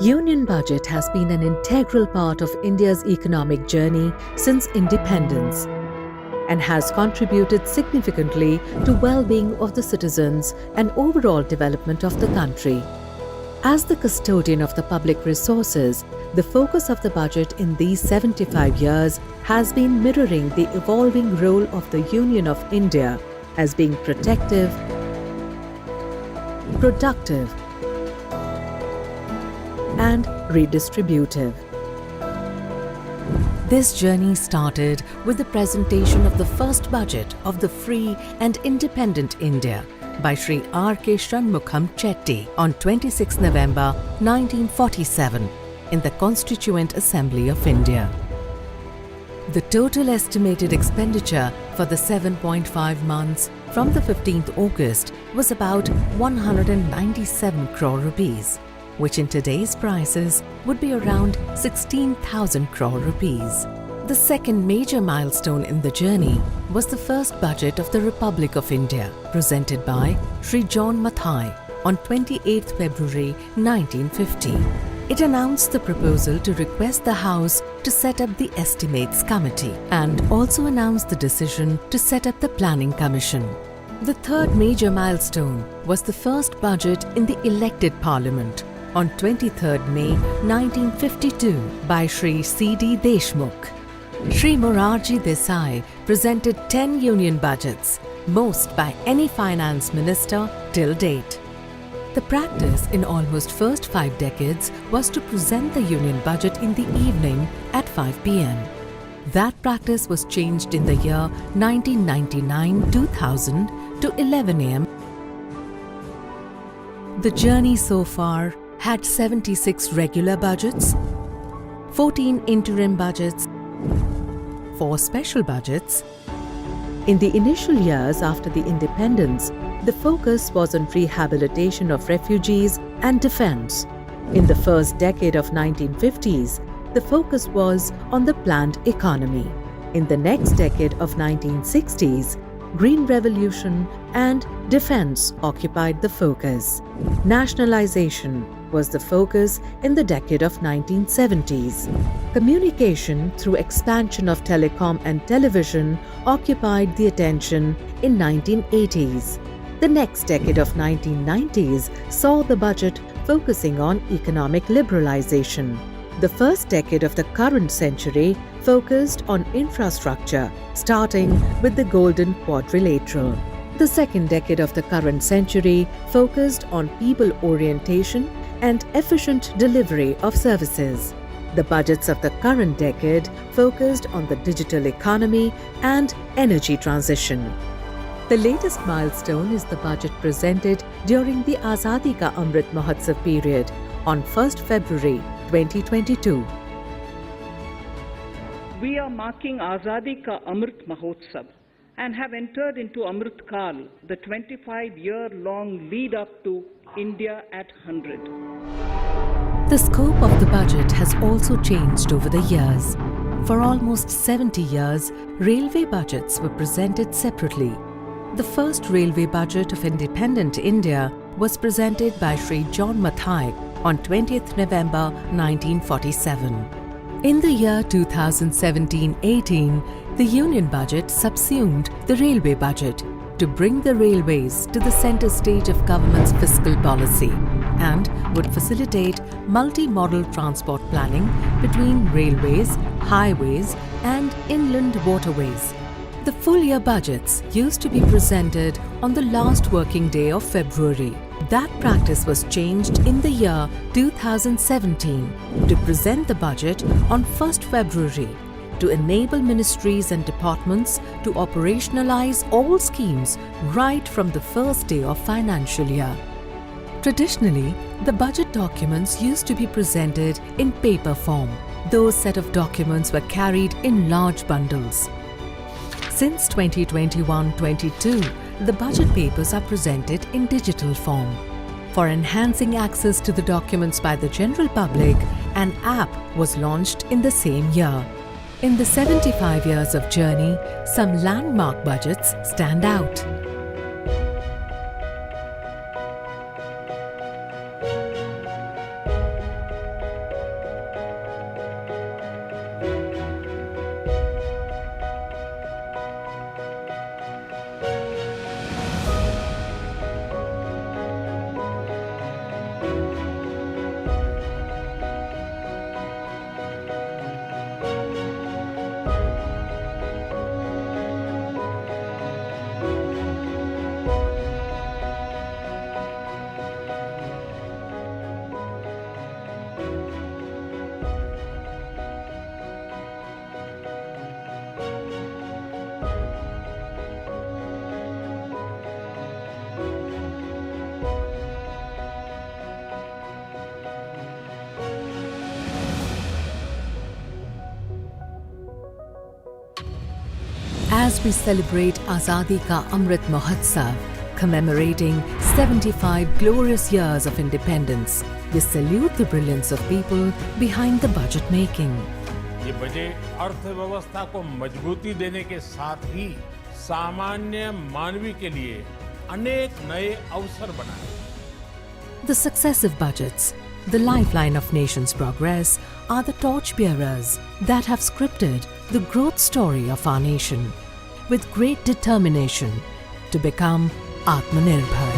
Union Budget has been an integral part of India's economic journey since independence and has contributed significantly to well-being of the citizens and overall development of the country. As the custodian of the public resources, the focus of the budget in these 75 years has been mirroring the evolving role of the Union of India as being protective, productive, and redistributive. This journey started with the presentation of the first budget of the free and independent India by Sri R.K. Shanmukham Chetty on 26 November 1947 in the Constituent Assembly of India. The total estimated expenditure for the 7.5 months from the 15th August was about 197 crore rupees, which in today's prices would be around 16,000 crore rupees. The second major milestone in the journey was the first budget of the Republic of India, presented by Sri John Mathai on 28 February 1950. It announced the proposal to request the House to set up the Estimates Committee and also announced the decision to set up the Planning Commission. The third major milestone was the first budget in the elected Parliament on 23rd May 1952 by Sri C.D. Deshmukh. Sri Morarji Desai presented 10 union budgets, most by any finance minister till date. The practice in almost first 5 decades was to present the union budget in the evening at 5 p.m. That practice was changed in the year 1999-2000 to 11 a.m. The journey so far had 76 regular budgets, 14 interim budgets, 4 special budgets. In the initial years after the independence, the focus was on rehabilitation of refugees and defense. In the first decade of 1950s, the focus was on the planned economy. In the next decade of 1960s, Green Revolution and defense occupied the focus. Nationalization was the focus in the decade of 1970s. Communication through expansion of telecom and television occupied the attention in 1980s. The next decade of 1990s saw the budget focusing on economic liberalization. The first decade of the current century focused on infrastructure, starting with the Golden Quadrilateral. The second decade of the current century focused on people orientation and efficient delivery of services. The budgets of the current decade focused on the digital economy and energy transition. The latest milestone is the budget presented during the Azadi Ka Amrit Mahotsav period on 1st February 2022. We are marking Azadi Ka Amrit Mahotsav and have entered into Amrit Kal, the 25-year-long lead up to India at 100. The scope of the budget has also changed over the years. For almost 70 years, railway budgets were presented separately. The first railway budget of independent India was presented by Sri John Mathai on 20th November 1947. In the year 2017-18, the Union Budget subsumed the railway budget to bring the railways to the centre stage of government's fiscal policy and would facilitate multi-modal transport planning between railways, highways and inland waterways. The full-year budgets used to be presented on the last working day of February. That practice was changed in the year 2017 to present the budget on 1st February to enable ministries and departments to operationalize all schemes right from the first day of financial year. Traditionally, the budget documents used to be presented in paper form. Those set of documents were carried in large bundles. Since 2021-22, the budget papers are presented in digital form. For enhancing access to the documents by the general public, an app was launched in the same year. In the 75 years of journey, some landmark budgets stand out. we celebrate Azadi Ka Amrit Mahotsav, commemorating 75 glorious years of independence, we salute the brilliance of people behind the budget making. ये budget अर्थव्यवस्था को मजबूती देने के साथ ही सामान्य मानवी के लिए अनेक नए अवसर बनाए। The successive budgets, the lifeline of nation's progress, are the torchbearers that have scripted the growth story of our nation with great determination to become Atmanirbhar.